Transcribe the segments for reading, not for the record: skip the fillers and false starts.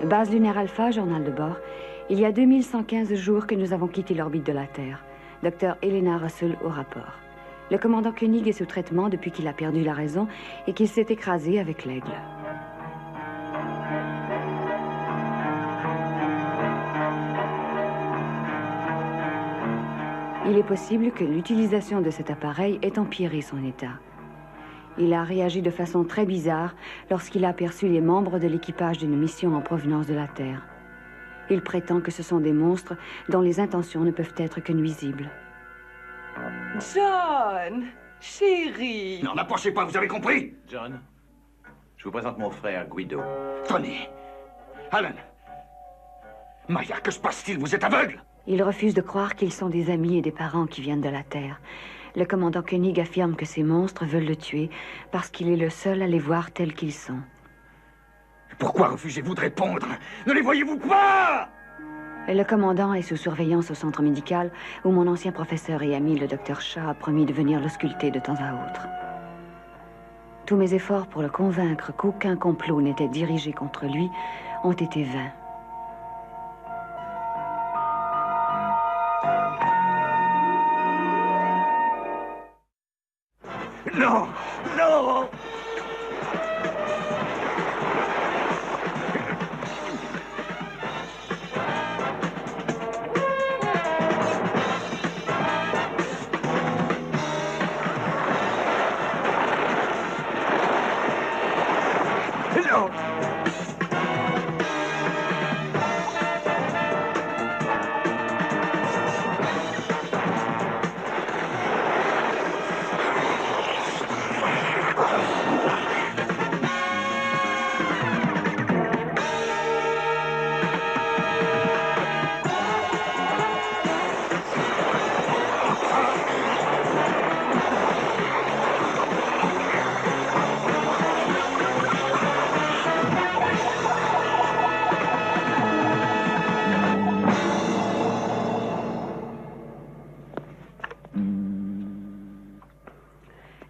Base lunaire Alpha, journal de bord. Il y a 2115 jours que nous avons quitté l'orbite de la Terre. Docteur Elena Russell au rapport. Le commandant Koenig est sous traitement depuis qu'il a perdu la raison et qu'il s'est écrasé avec l'aigle. Il est possible que l'utilisation de cet appareil ait empiré son état. Il a réagi de façon très bizarre lorsqu'il a aperçu les membres de l'équipage d'une mission en provenance de la Terre. Il prétend que ce sont des monstres dont les intentions ne peuvent être que nuisibles. John, chérie. Non, n'approchez pas, vous avez compris? John, je vous présente mon frère Guido. Tony, Alan, Maya, que se passe-t-il? Vous êtes aveugle? Il refuse de croire qu'ils sont des amis et des parents qui viennent de la Terre. Le commandant Koenig affirme que ces monstres veulent le tuer parce qu'il est le seul à les voir tels qu'ils sont. Pourquoi refusez-vous de répondre? Ne les voyez-vous pas? Le commandant est sous surveillance au centre médical où mon ancien professeur et ami, le docteur Shaw, a promis de venir l'ausculter de temps à autre. Tous mes efforts pour le convaincre qu'aucun complot n'était dirigé contre lui ont été vains. Non! Non! Non!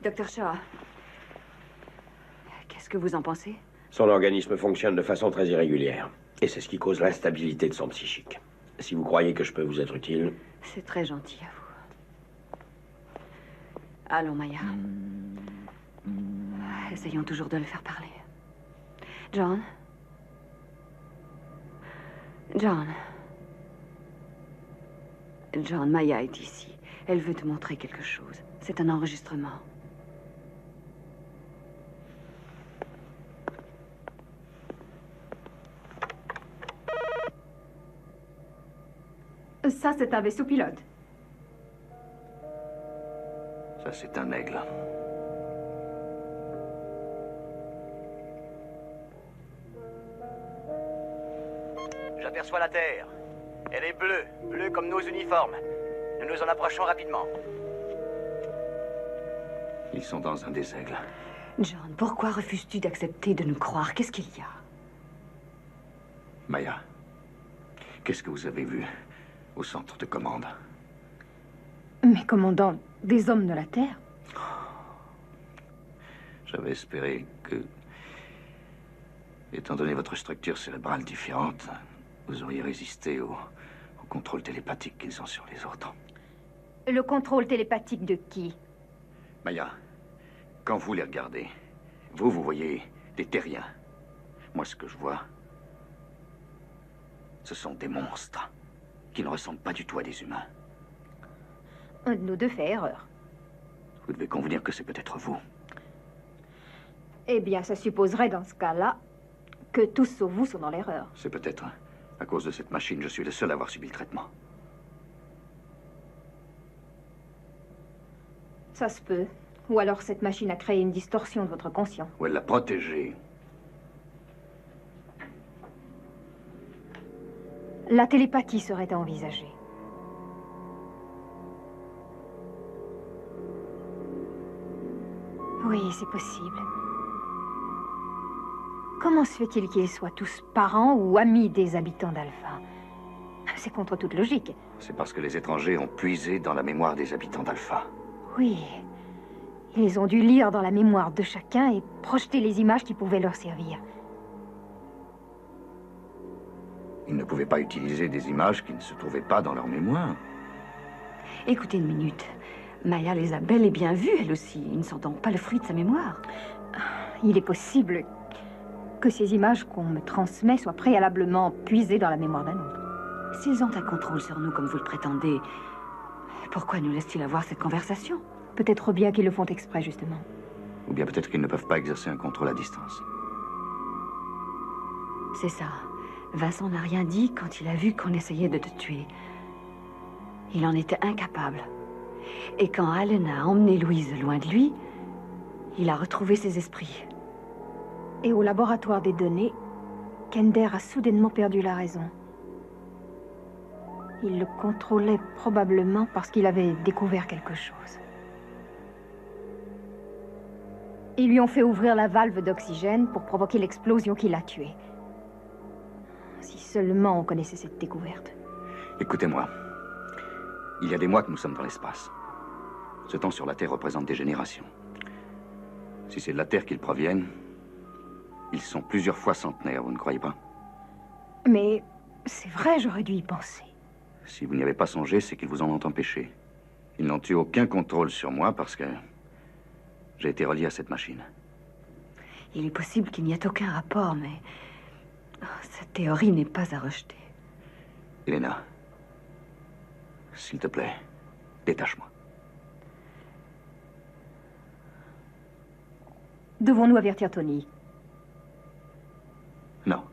Docteur Shaw, qu'est-ce que vous en pensez? Son organisme fonctionne de façon très irrégulière. Et c'est ce qui cause l'instabilité de son psychique. Si vous croyez que je peux vous être utile... C'est très gentil à vous. Allons, Maya. Essayons toujours de le faire parler. John? John? John, Maya est ici. Elle veut te montrer quelque chose. C'est un enregistrement. Ça, c'est un vaisseau pilote. Ça, c'est un aigle. J'aperçois la Terre. Elle est bleue, bleue comme nos uniformes. Nous nous en approchons rapidement. Ils sont dans un des aigles. John, pourquoi refuses-tu d'accepter de nous croire? Qu'est-ce qu'il y a? Maya, qu'est-ce que vous avez vu au centre de commande? Mais commandant, des hommes de la Terre? J'avais espéré que, étant donné votre structure cérébrale différente, vous auriez résisté au contrôle télépathique qu'ils ont sur les autres. Le contrôle télépathique de qui? Maya, quand vous les regardez, vous voyez des terriens. Moi, ce que je vois, ce sont des monstres qui ne ressemblent pas du tout à des humains. Un de nous deux fait erreur. Vous devez convenir que c'est peut-être vous. Eh bien, ça supposerait dans ce cas-là que tous sauf vous sont dans l'erreur. C'est peut-être à cause de cette machine, je suis le seul à avoir subi le traitement. Ça se peut. Ou alors cette machine a créé une distorsion de votre conscient. Ou elle l'a protégé. La télépathie serait à envisager. Oui, c'est possible. Comment se fait-il qu'ils soient tous parents ou amis des habitants d'Alpha? C'est contre toute logique. C'est parce que les étrangers ont puisé dans la mémoire des habitants d'Alpha. Oui. Ils ont dû lire dans la mémoire de chacun et projeter les images qui pouvaient leur servir. Ils ne pouvaient pas utiliser des images qui ne se trouvaient pas dans leur mémoire. Écoutez une minute. Maya les a bel et bien vues, elle aussi. Ils ne sont donc pas le fruit de sa mémoire. Il est possible que ces images qu'on me transmet soient préalablement puisées dans la mémoire d'un autre. S'ils ont un contrôle sur nous comme vous le prétendez, pourquoi nous laissent-ils avoir cette conversation? Peut-être bien qu'ils le font exprès, justement. Ou bien peut-être qu'ils ne peuvent pas exercer un contrôle à distance. C'est ça. Vincent n'a rien dit quand il a vu qu'on essayait de te tuer. Il en était incapable. Et quand Allen a emmené Louise loin de lui, il a retrouvé ses esprits. Et au laboratoire des données, Kender a soudainement perdu la raison. Il le contrôlait probablement parce qu'il avait découvert quelque chose. Ils lui ont fait ouvrir la valve d'oxygène pour provoquer l'explosion qui l'a tué. Si seulement on connaissait cette découverte. Écoutez-moi. Il y a des mois que nous sommes dans l'espace. Ce temps sur la Terre représente des générations. Si c'est de la Terre qu'ils proviennent, ils sont plusieurs fois centenaires, vous ne croyez pas? Mais c'est vrai, j'aurais dû y penser. Si vous n'y avez pas songé, c'est qu'ils vous en ont empêché. Ils n'ont eu aucun contrôle sur moi parce que j'ai été relié à cette machine. Il est possible qu'il n'y ait aucun rapport, mais cette théorie n'est pas à rejeter. Elena, s'il te plaît, détache-moi. Devons-nous avertir Tony? Non.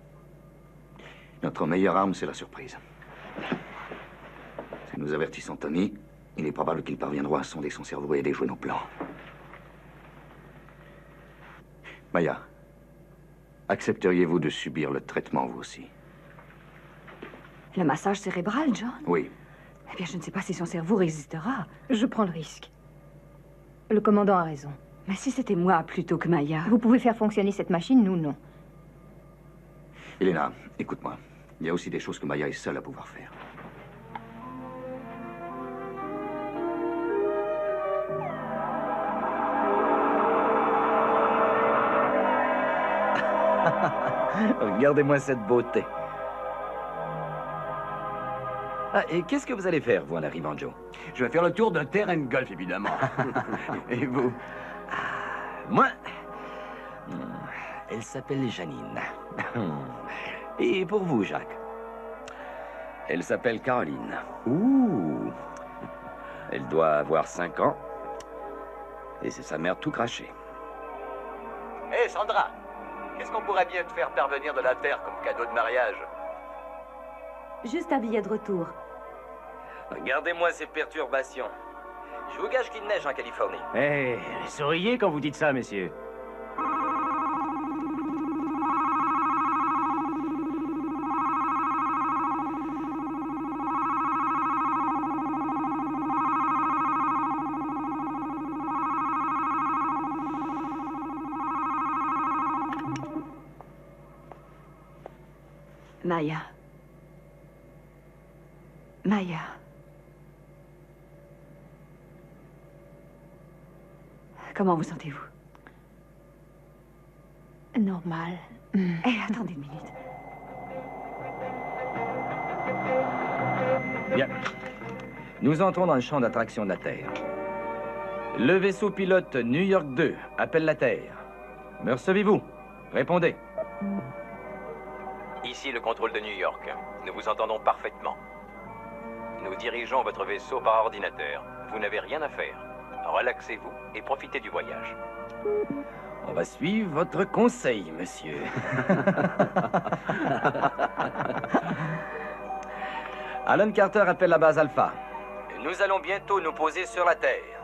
Notre meilleure arme, c'est la surprise. Si nous avertissons Tony, il est probable qu'il parviendra à sonder son cerveau et déjouer nos plans. Maya, accepteriez-vous de subir le traitement, vous aussi? Le massage cérébral, John? Oui. Eh bien, je ne sais pas si son cerveau résistera. Je prends le risque. Le commandant a raison. Mais si c'était moi plutôt que Maya... Vous pouvez faire fonctionner cette machine, nous, non. Elena, écoute-moi. Il y a aussi des choses que Maya est seule à pouvoir faire. Regardez-moi cette beauté. Ah, et qu'est-ce que vous allez faire, vous, en arrivant, Joe? Je vais faire le tour d'un terrain de golf, évidemment. Et vous? Moi? Elle s'appelle Janine. Et pour vous, Jacques? Elle s'appelle Caroline. Ouh! Elle doit avoir 5 ans. Et c'est sa mère tout crachée. Hé, Sandra! Qu'est-ce qu'on pourrait bien te faire parvenir de la Terre comme cadeau de mariage? Juste un billet de retour. Regardez-moi ces perturbations. Je vous gage qu'il neige en Californie. Eh, souriez quand vous dites ça, messieurs. Maya. Maya. Comment vous sentez-vous? Normal. Eh, attendez une minute. Bien. Nous entrons dans le champ d'attraction de la Terre. Le vaisseau pilote New York 2 appelle la Terre. Me recevez-vous? Répondez. Ici le contrôle de New York. Nous vous entendons parfaitement. Nous dirigeons votre vaisseau par ordinateur. Vous n'avez rien à faire. Relaxez-vous et profitez du voyage. On va suivre votre conseil, monsieur. Alan Carter appelle la base Alpha. Nous allons bientôt nous poser sur la Terre.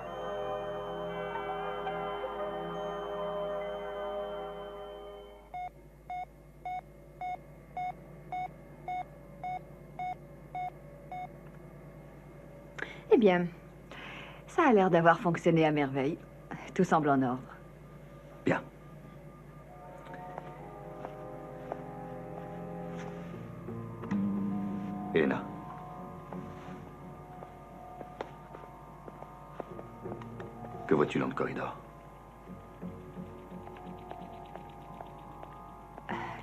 Eh bien, Ça a l'air d'avoir fonctionné à merveille. Tout semble en ordre. Bien. Elena. Que vois-tu dans le corridor?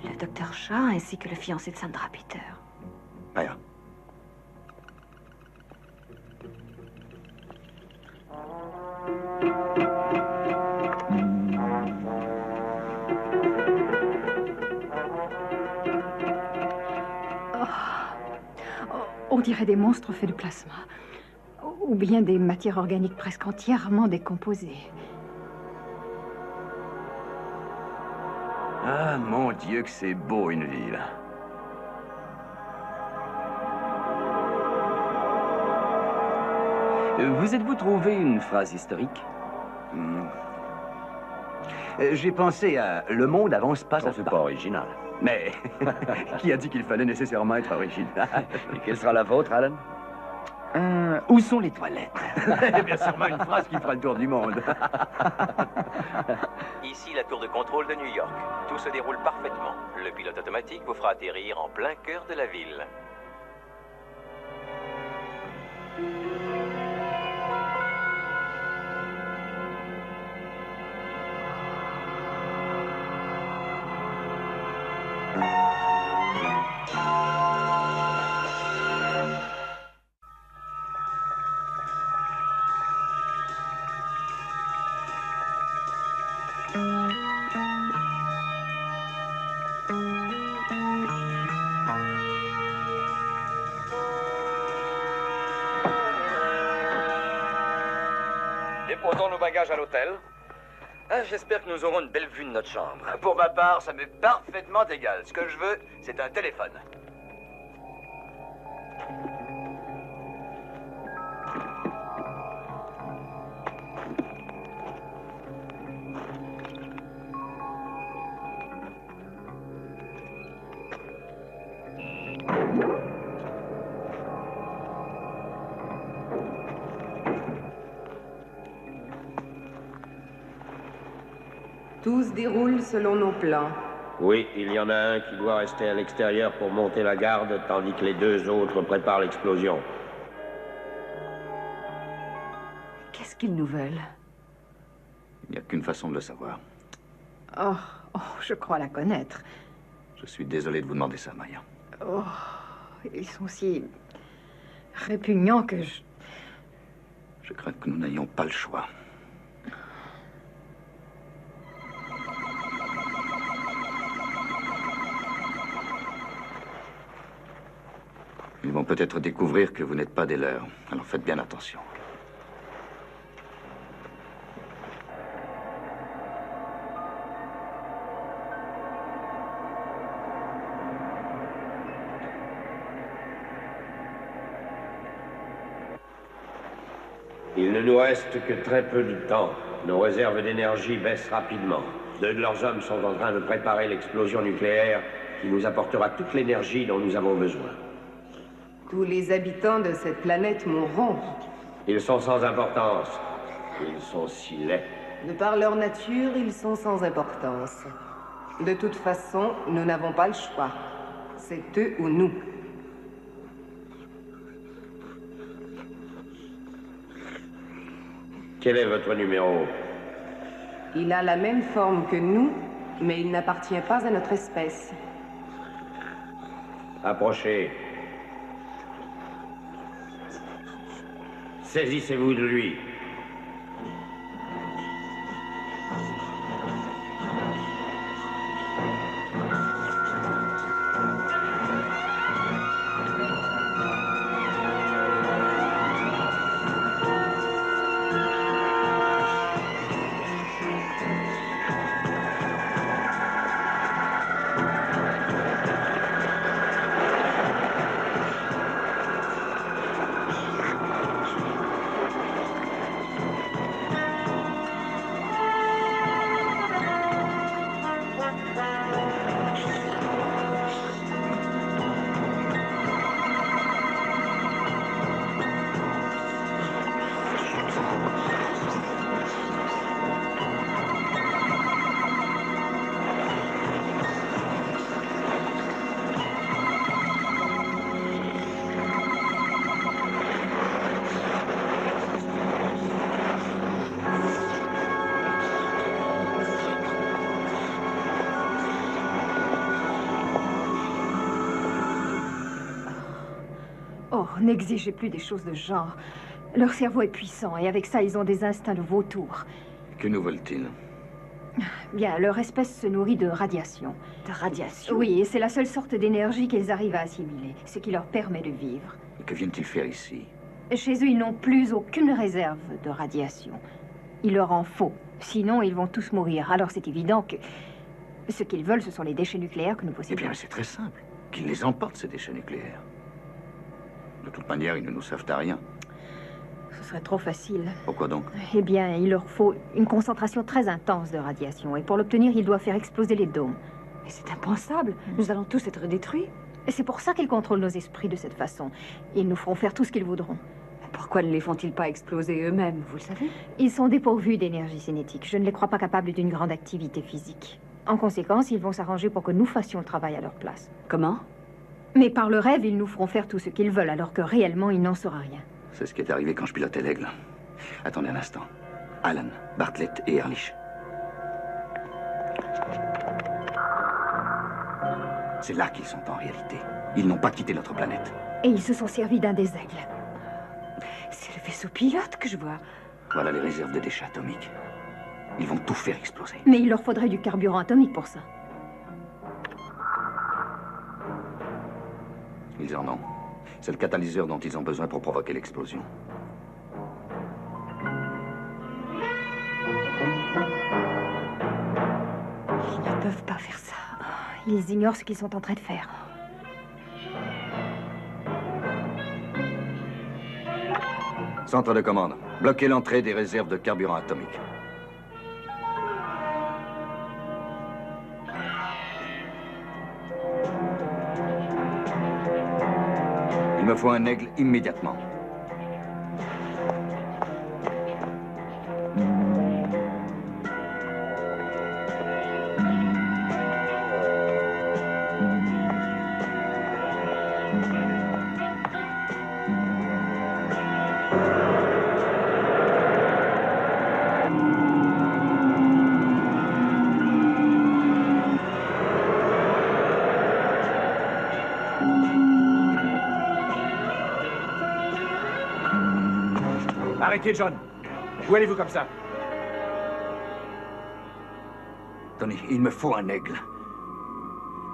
Le docteur Shah ainsi que le fiancé de Sandra Peter. On dirait des monstres faits de plasma. Ou bien des matières organiques presque entièrement décomposées. Ah, mon Dieu, que c'est beau, une ville. Vous êtes-vous trouvé une phrase historique? J'ai pensé à « Le monde avance pas à C'est pas original. Mais qui a dit qu'il fallait nécessairement être original? Et quelle sera la vôtre, Alan? Où sont les toilettes? Eh bien, sûrement une phrase qui fera le tour du monde. Ici la tour de contrôle de New York. Tout se déroule parfaitement. Le pilote automatique vous fera atterrir en plein cœur de la ville. Déposons nos bagages à l'hôtel. Ah, j'espère que nous aurons une belle vue de notre chambre. Pour ma part, ça m'est parfaitement égal. Ce que je veux, c'est un téléphone. Tout se déroule selon nos plans. Oui, il y en a un qui doit rester à l'extérieur pour monter la garde, tandis que les deux autres préparent l'explosion. Qu'est-ce qu'ils nous veulent? Il n'y a qu'une façon de le savoir. Oh, je crois la connaître. Je suis désolé de vous demander ça, Maya. Oh, ils sont si répugnants que je... Je crains que nous n'ayons pas le choix. Ils vont peut-être découvrir que vous n'êtes pas des leurs. Alors faites bien attention. Il ne nous reste que très peu de temps. Nos réserves d'énergie baissent rapidement. 2 de leurs hommes sont en train de préparer l'explosion nucléaire qui nous apportera toute l'énergie dont nous avons besoin. Tous les habitants de cette planète mourront. Ils sont sans importance. Ils sont si laids. De par leur nature, ils sont sans importance. De toute façon, nous n'avons pas le choix. C'est eux ou nous. Quel est votre numéro? Il a la même forme que nous, mais il n'appartient pas à notre espèce. Approchez. Saisissez-vous de lui. Oh, n'exigez plus des choses de ce genre. Leur cerveau est puissant et avec ça, ils ont des instincts de vautours. Que nous veulent-ils? Bien, leur espèce se nourrit de radiation. De radiation? Oui, et c'est la seule sorte d'énergie qu'ils arrivent à assimiler, ce qui leur permet de vivre. Et que viennent-ils faire ici? Chez eux, ils n'ont plus aucune réserve de radiation. Il leur en faut. Sinon, ils vont tous mourir. Alors c'est évident que ce qu'ils veulent, ce sont les déchets nucléaires que nous Eh possédons. bien, c'est très simple. Qu'ils les emportent, ces déchets nucléaires. De toute manière, ils ne nous servent à rien. Ce serait trop facile. Pourquoi donc? Eh bien, il leur faut une concentration très intense de radiation. Et pour l'obtenir, ils doivent faire exploser les dômes. Mais c'est impensable. Nous allons tous être détruits. Et c'est pour ça qu'ils contrôlent nos esprits de cette façon. Ils nous feront faire tout ce qu'ils voudront. Pourquoi ne les font-ils pas exploser eux-mêmes, vous le savez? Ils sont dépourvus d'énergie cinétique. Je ne les crois pas capables d'une grande activité physique. En conséquence, ils vont s'arranger pour que nous fassions le travail à leur place. Comment? Mais par le rêve, ils nous feront faire tout ce qu'ils veulent, alors que réellement, il n'en sera rien. C'est ce qui est arrivé quand je pilotais l'Aigle. Attendez un instant. Alan, Bartlett et Ehrlich. C'est là qu'ils sont en réalité. Ils n'ont pas quitté notre planète. Et ils se sont servis d'un des aigles. C'est le vaisseau pilote que je vois. Voilà les réserves de déchets atomiques. Ils vont tout faire exploser. Mais il leur faudrait du carburant atomique pour ça. Ils en ont. C'est le catalyseur dont ils ont besoin pour provoquer l'explosion. Ils ne peuvent pas faire ça. Ils ignorent ce qu'ils sont en train de faire. Centre de commande. Bloquez l'entrée des réserves de carburant atomique. Il me faut un aigle immédiatement. Arrêtez, John. Où allez-vous comme ça? Tony, il me faut un aigle.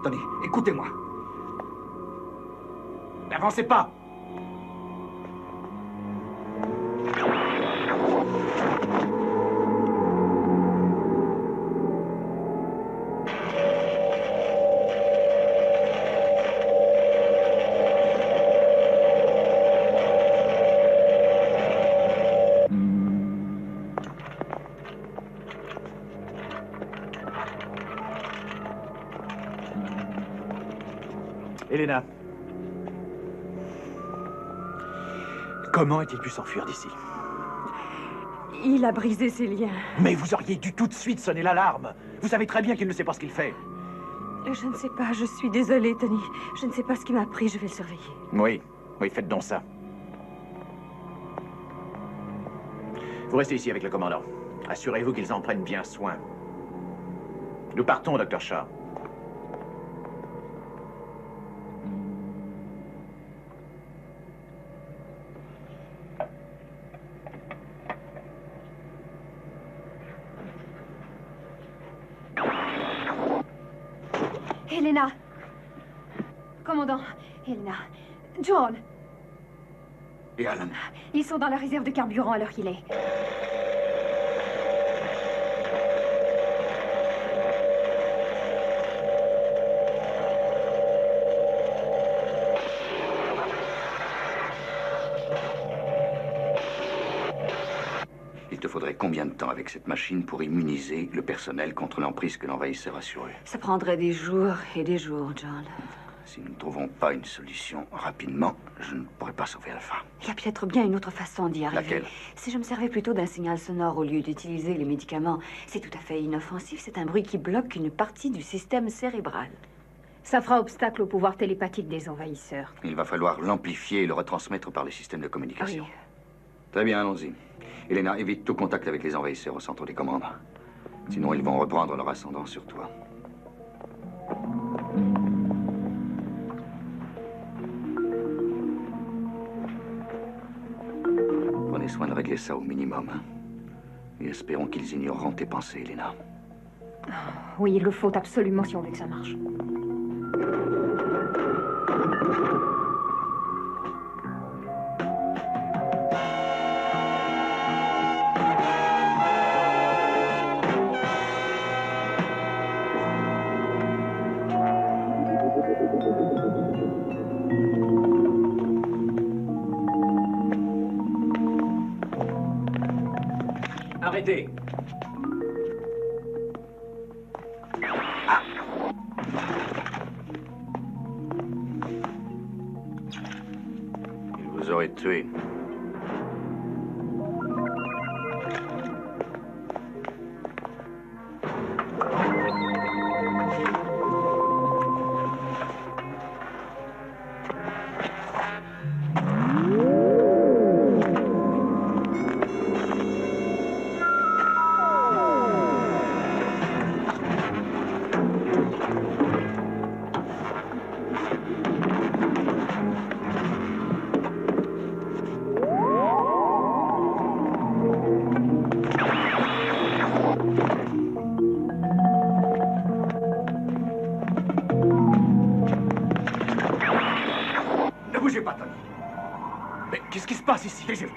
Tony, écoutez-moi. N'avancez pas! Elena. Comment a-t-il pu s'enfuir d'ici? Il a brisé ses liens. Mais vous auriez dû tout de suite sonner l'alarme. Vous savez très bien qu'il ne sait pas ce qu'il fait. Je ne sais pas, je suis désolée, Tony. Je ne sais pas ce qui m'a pris, je vais le surveiller. Oui, faites donc ça. Vous restez ici avec le commandant. Assurez-vous qu'ils en prennent bien soin. Nous partons, Dr. Shaw. Elena. Commandant. Elena. John. Et Alan? Ils sont dans la réserve de carburant à l'heure qu'il est. Il te faudrait combien de temps avec cette machine pour immuniser le personnel contre l'emprise que l'envahisseur a sur eux? Ça prendrait des jours et des jours, John. Si nous ne trouvons pas une solution rapidement, je ne pourrai pas sauver Alpha. Il y a peut-être bien une autre façon d'y arriver. Laquelle? Si je me servais plutôt d'un signal sonore au lieu d'utiliser les médicaments, c'est tout à fait inoffensif. C'est un bruit qui bloque une partie du système cérébral. Ça fera obstacle au pouvoir télépathique des envahisseurs. Il va falloir l'amplifier et le retransmettre par les systèmes de communication. Oui. Très bien, allons-y. Elena, évite tout contact avec les envahisseurs au centre des commandes. Sinon, ils vont reprendre leur ascendant sur toi. Prenez soin de régler ça au minimum. Et espérons qu'ils ignoreront tes pensées, Elena. Oui, il le faut absolument si on veut que ça marche. Arrêtez! Il vous aurait tué. Ne bougez pas, Tony. Mais qu'est-ce qui se passe ici? Taisez-vous.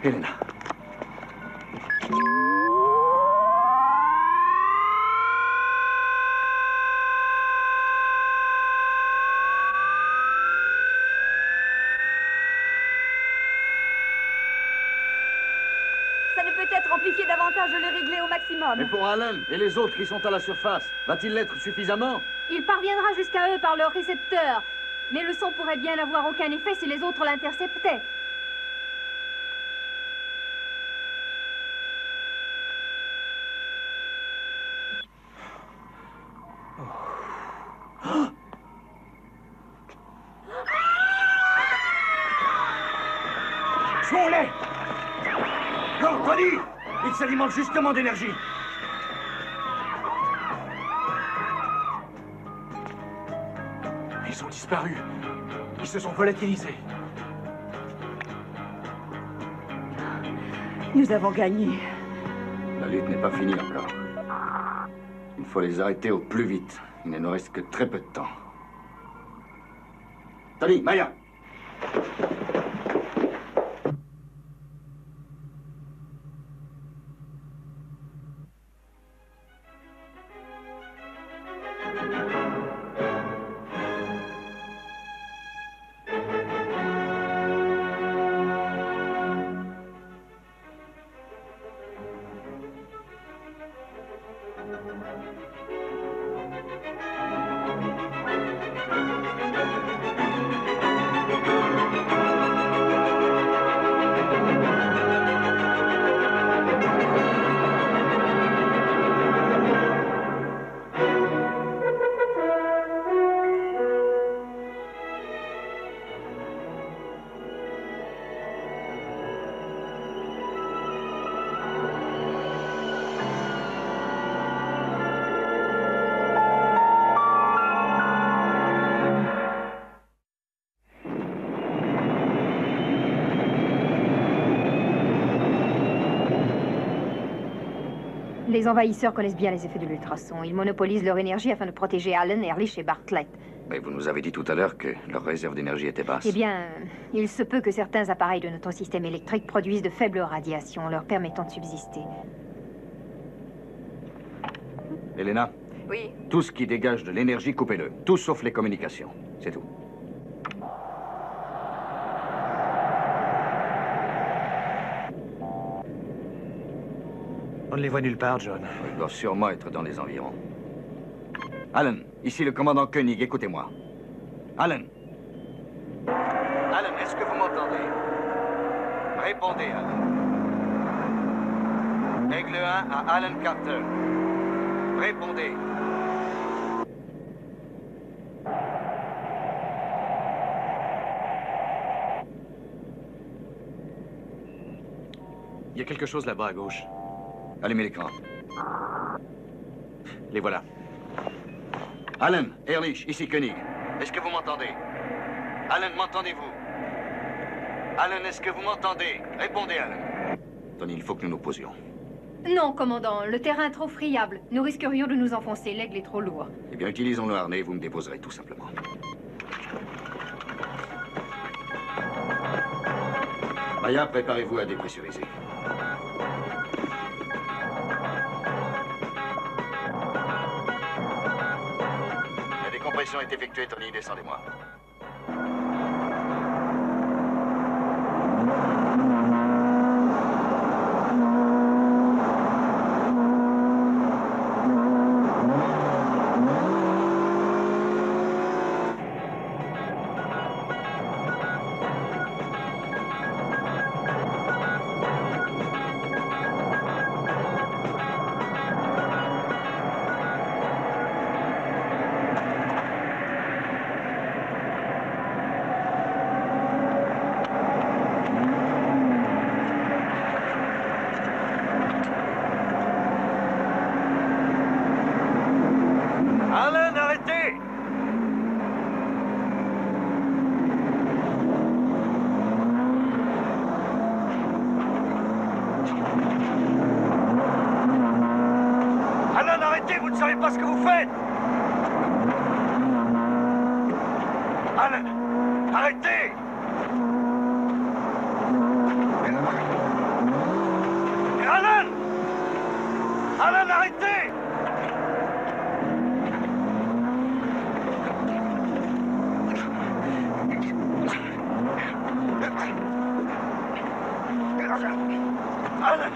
Helena. Ça ne peut être amplifié davantage, je l'ai réglé au maximum. Mais pour Alan et les autres qui sont à la surface, va-t-il l'être suffisamment? Il parviendra jusqu'à eux par leur récepteur. Mais le son pourrait bien n'avoir aucun effet si les autres l'interceptaient. Tuons-les! Non, Tony! Ils s'alimentent justement d'énergie. Ils ont disparu. Ils se sont volatilisés. Nous avons gagné. La lutte n'est pas finie encore. Il faut les arrêter au plus vite. Il ne nous reste que très peu de temps. Tony, Maya! Les envahisseurs connaissent bien les effets de l'ultrason. Ils monopolisent leur énergie afin de protéger Allen, Ehrlich et Bartlett. Mais vous nous avez dit tout à l'heure que leur réserve d'énergie était basse. Eh bien, il se peut que certains appareils de notre système électrique produisent de faibles radiations, leur permettant de subsister. Helena? Oui. Tout ce qui dégage de l'énergie, coupez-le. Tout sauf les communications. C'est tout. On ne les voit nulle part, John. Ils doivent sûrement être dans les environs. Alan, ici le commandant Koenig, écoutez-moi. Alan. Alan, est-ce que vous m'entendez? Répondez, Alan. Aigle 1 à Alan Carter. Répondez. y a quelque chose là-bas à gauche. Allumez l'écran. Les voilà. Alan, Ehrlich, ici Koenig. Est-ce que vous m'entendez? Alan, m'entendez-vous? Alan, est-ce que vous m'entendez? Répondez, Alan. Tony, il faut que nous nous posions. Non, commandant, le terrain est trop friable. Nous risquerions de nous enfoncer, l'aigle est trop lourd. Eh bien, utilisons le harnais et vous me déposerez tout simplement. Maya, préparez-vous à dépressuriser. La décompression est effectuée, Tony, descendez-moi. Alan, arrêtez! Alan, arrêtez! Vous ne savez pas ce que vous faites! Alan, arrêtez! Alan! Alan, arrêtez! Alan!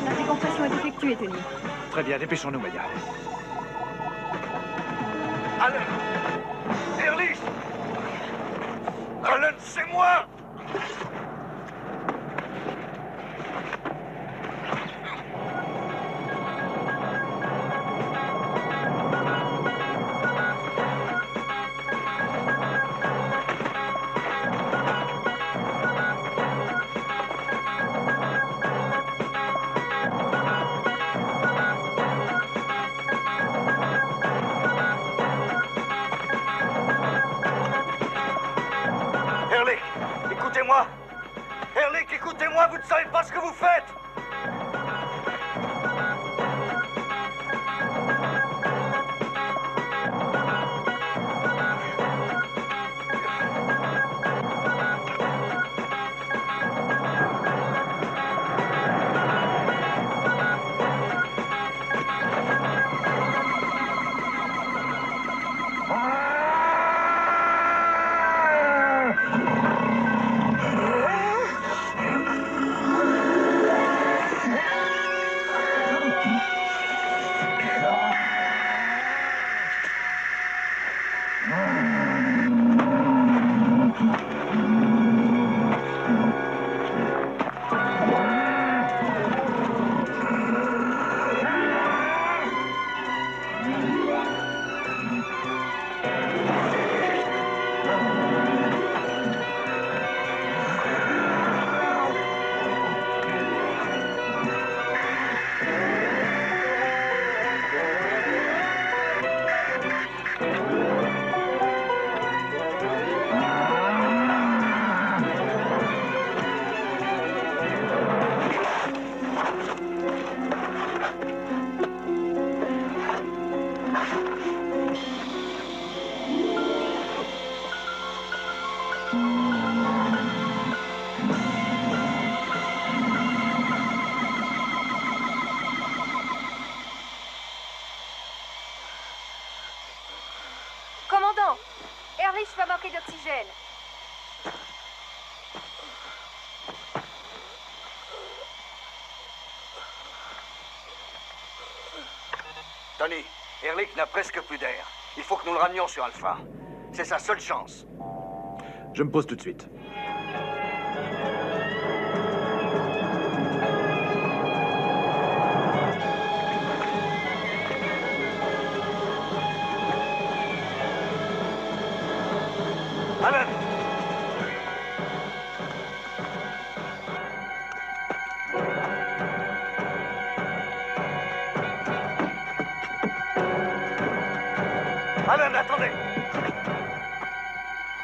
La décompression est effectuée, Tony. Très bien, dépêchons-nous, Maya. Alan! Ehrlich! Alan, c'est moi! Ehrlich, écoutez-moi! Ehrlich, écoutez-moi, vous ne savez pas ce que vous faites! manquer d'oxygène. Tony, Ehrlich n'a presque plus d'air. Il faut que nous le ramenions sur Alpha. C'est sa seule chance. Je me pose tout de suite. Alan! Alan, attendez!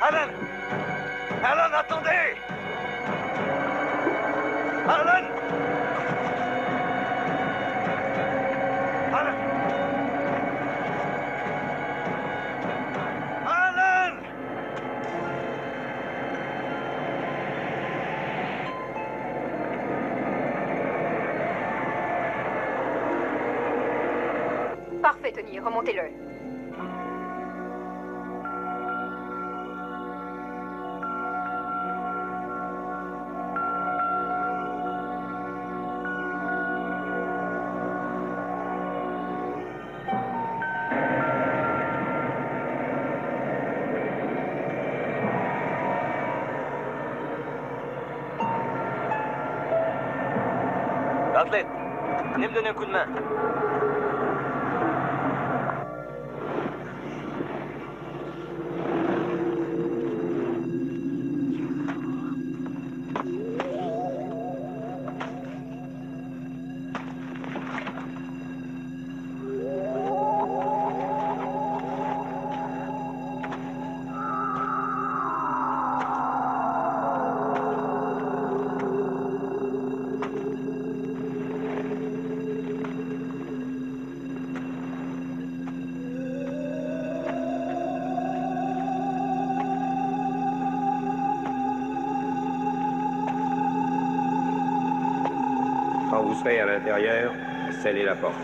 Alan! Alan, attendez! Alan! Alan! Alan! Parfait, Tony, remontez-le. Bartlett, venez me donner un coup de main. Quand vous serez à l'intérieur, scellez la porte.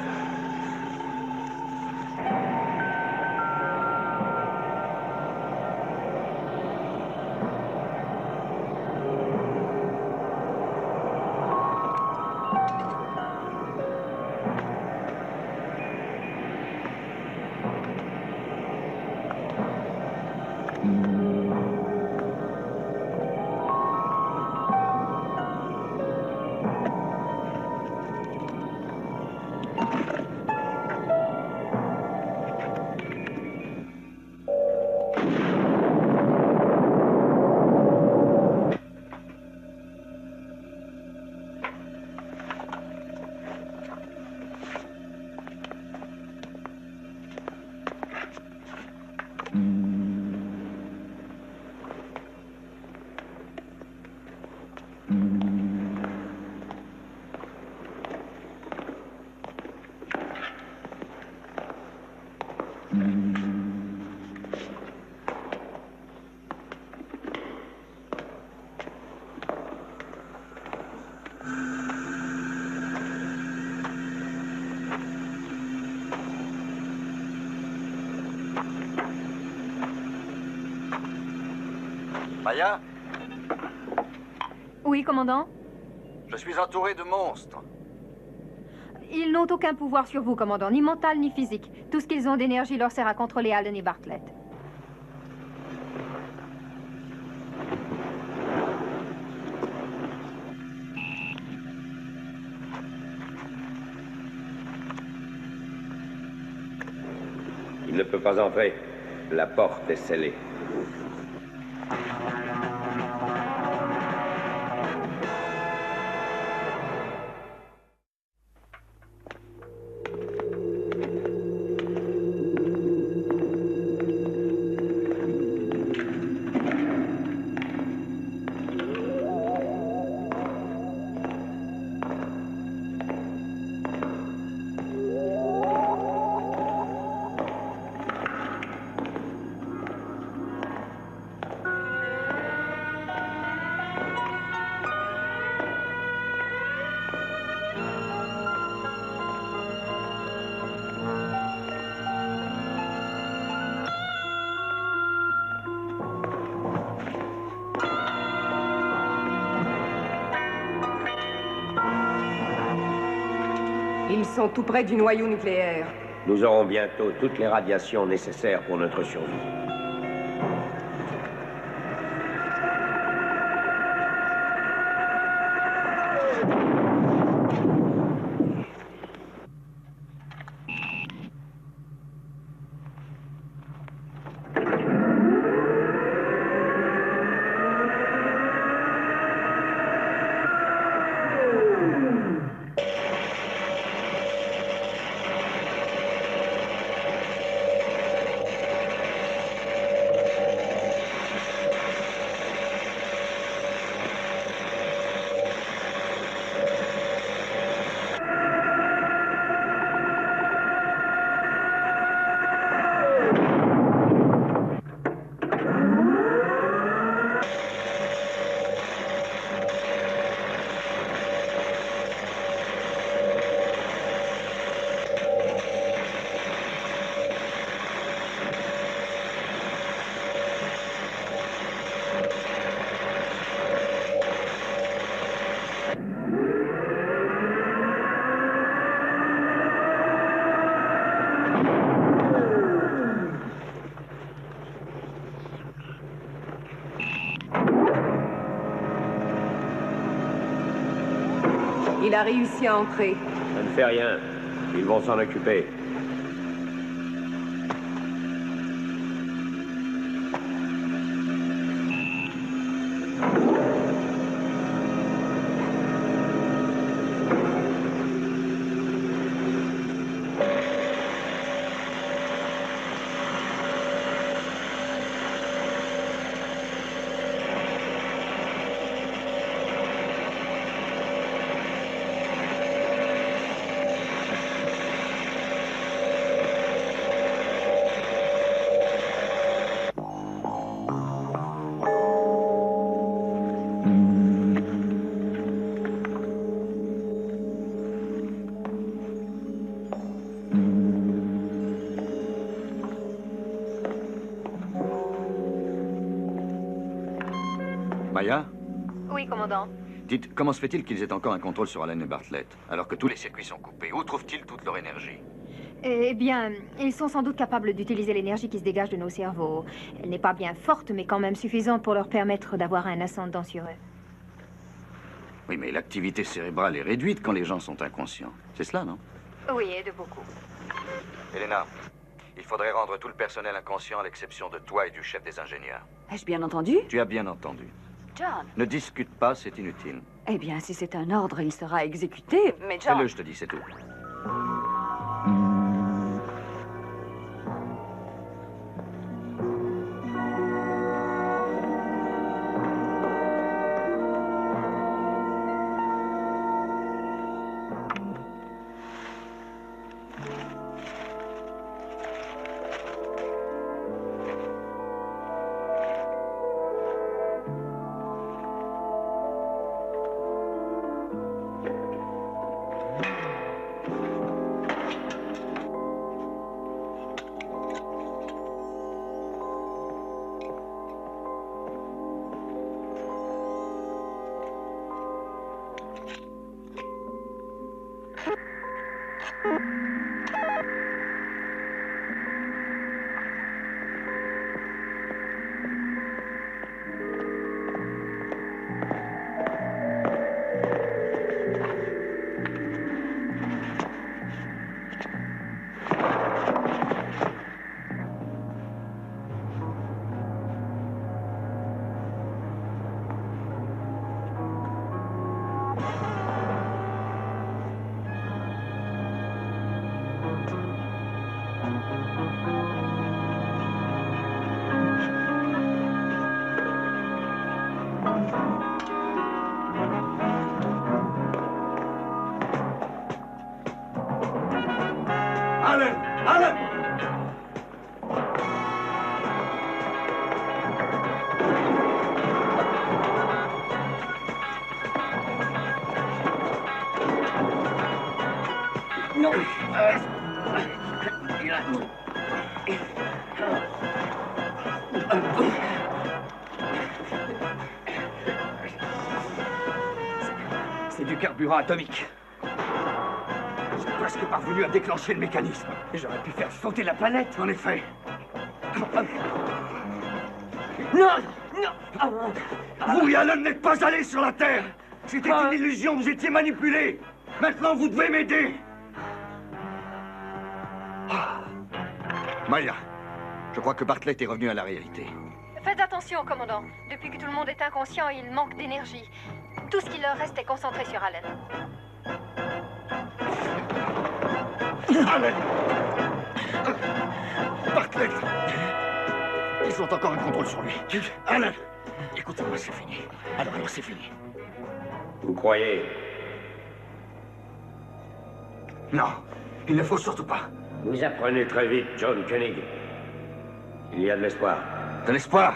Maya, Oui, commandant? je suis entouré de monstres. Ils n'ont aucun pouvoir sur vous, commandant, ni mental ni physique. Tout ce qu'ils ont d'énergie leur sert à contrôler Allen et Bartlett. Il ne peut pas entrer. La porte est scellée. Ils sont tout près du noyau nucléaire. Nous aurons bientôt toutes les radiations nécessaires pour notre survie. Il a réussi à entrer. Ça ne fait rien. Ils vont s'en occuper. Maya? Oui, commandant. Dites, comment se fait-il qu'ils aient encore un contrôle sur Allen et Bartlett, alors que tous les circuits sont coupés? Où trouvent-ils toute leur énergie? Eh bien, ils sont sans doute capables d'utiliser l'énergie qui se dégage de nos cerveaux. Elle n'est pas bien forte, mais quand même suffisante pour leur permettre d'avoir un ascendant sur eux. Oui, mais l'activité cérébrale est réduite quand les gens sont inconscients. C'est cela, non? Oui, et de beaucoup. Elena, il faudrait rendre tout le personnel inconscient à l'exception de toi et du chef des ingénieurs. Ai-je bien entendu? Tu as bien entendu. John. Ne discute pas, c'est inutile. Eh bien, si c'est un ordre, il sera exécuté. Mais John... Fais-le, je te dis, c'est tout. Allen! Allen! Non. C'est du carburant atomique. presque parvenu à déclencher le mécanisme. J'aurais pu faire sauter la planète. En effet. Non! Non! Vous et Alan n'êtes pas allés sur la Terre. C'était une illusion, vous étiez manipulés. Maintenant, vous devez m'aider. Maya, je crois que Bartlett est revenu à la réalité. Faites attention, commandant. Depuis que tout le monde est inconscient, il manque d'énergie. Tout ce qui leur reste est concentré sur Allen. Allen! Bartlett! Ils ont encore un contrôle sur lui. Alan! Écoutez-moi, c'est fini. Alors, c'est fini. Vous croyez? Non, il ne faut surtout pas. Vous apprenez très vite, John Koenig. Il y a de l'espoir. De l'espoir?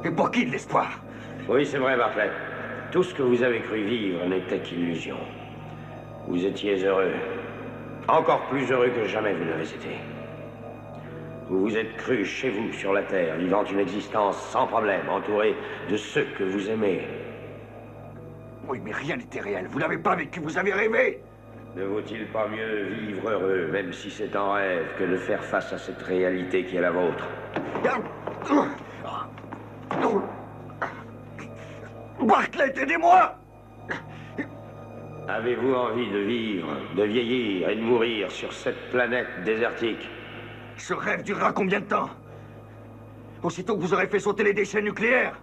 Et pour qui de l'espoir? Oui, c'est vrai, Bartlett. Tout ce que vous avez cru vivre n'était qu'illusion. Vous étiez heureux. Encore plus heureux que jamais vous n'avez été. Vous vous êtes cru chez vous, sur la Terre, vivant une existence sans problème, entouré de ceux que vous aimez. Oui, mais rien n'était réel. Vous n'avez pas vécu, vous avez rêvé. Ne vaut-il pas mieux vivre heureux, même si c'est en rêve, que de faire face à cette réalité qui est la vôtre? Bartlett, aidez-moi! Avez-vous envie de vivre, de vieillir et de mourir sur cette planète désertique? Ce rêve durera combien de temps? Aussitôt que vous aurez fait sauter les déchets nucléaires,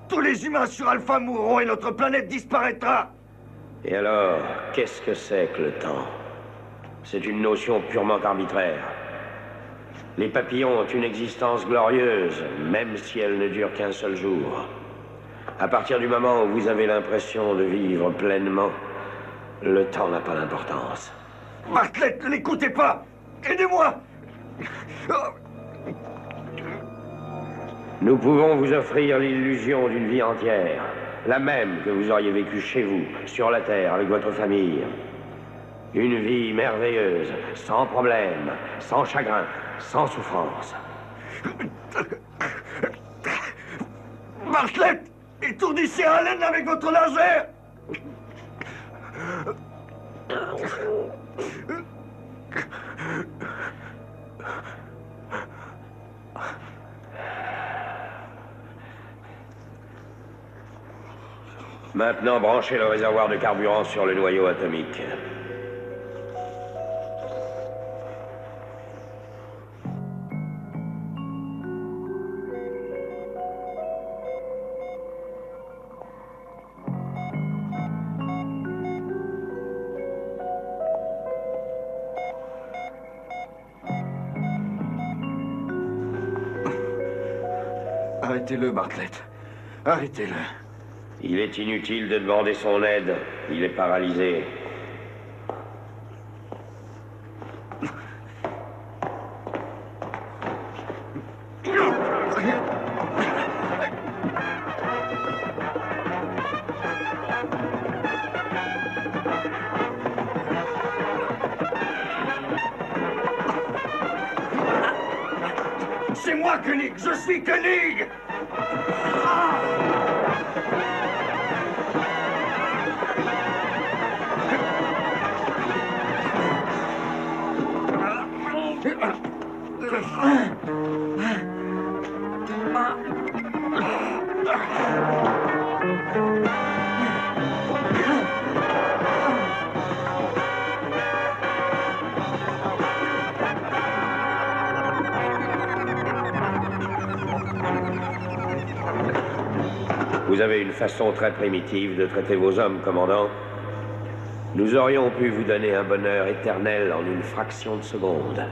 tous les humains sur Alpha mourront et notre planète disparaîtra. Et alors, qu'est-ce que c'est que le temps? C'est une notion purement arbitraire. Les papillons ont une existence glorieuse, même si elle ne dure qu'un seul jour. À partir du moment où vous avez l'impression de vivre pleinement, le temps n'a pas d'importance. Bartlett, ne l'écoutez pas! Aidez-moi! Nous pouvons vous offrir l'illusion d'une vie entière, la même que vous auriez vécue chez vous, sur la Terre, avec votre famille. Une vie merveilleuse, sans problème, sans chagrin, sans souffrance. Bartlett! Étourdissez Allen avec votre laser! Maintenant, branchez le réservoir de carburant sur le noyau atomique. Arrêtez-le, Bartlett. Arrêtez-le. Il est inutile de demander son aide. Il est paralysé. C'est moi, Koenig! Je suis Koenig! Vous avez une façon très primitive de traiter vos hommes, commandant. Nous aurions pu vous donner un bonheur éternel en une fraction de seconde.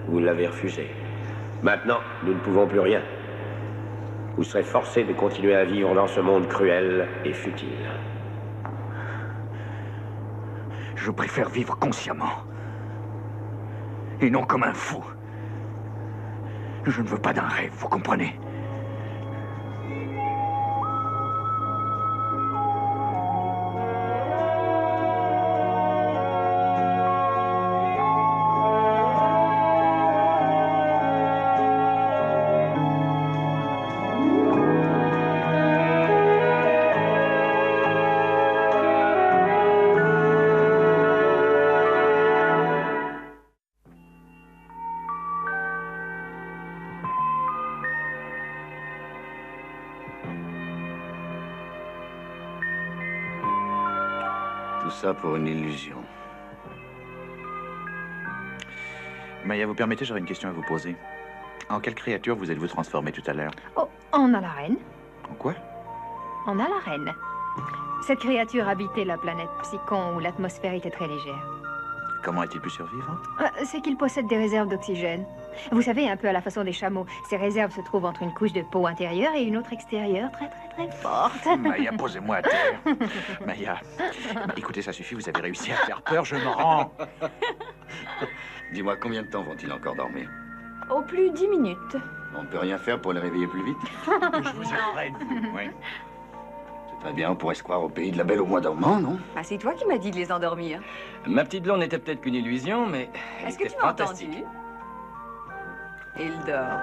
Vous l'avez refusé. Maintenant, nous ne pouvons plus rien. Vous serez forcé de continuer à vivre dans ce monde cruel et futile. Je préfère vivre consciemment. Et non comme un fou. Je ne veux pas d'un rêve, vous comprenez? Tout ça pour une illusion. Maya, vous permettez, j'aurais une question à vous poser. En quelle créature vous êtes-vous transformé tout à l'heure? Oh, en Alarène. En quoi? En Alarène. Cette créature habitait la planète Psychon où l'atmosphère était très légère. Comment a-t-il pu survivre? C'est qu'il possède des réserves d'oxygène. Vous savez, un peu à la façon des chameaux. Ces réserves se trouvent entre une couche de peau intérieure et une autre extérieure très forte. Maya, posez-moi à terre. Maya, écoutez, ça suffit, vous avez réussi à faire peur, je m'en rends. Dis-moi, combien de temps vont-ils encore dormir? Au plus 10 minutes. On ne peut rien faire pour les réveiller plus vite? Je vous arrête, vous. Oui. C'est très bien, on pourrait se croire au pays de la Belle au mois dormant, non? Ah, c'est toi qui m'as dit de les endormir. Ma petite blonde n'était peut-être qu'une illusion, mais elle Est-ce que était tu m'as fantastique. entendu? Il dort.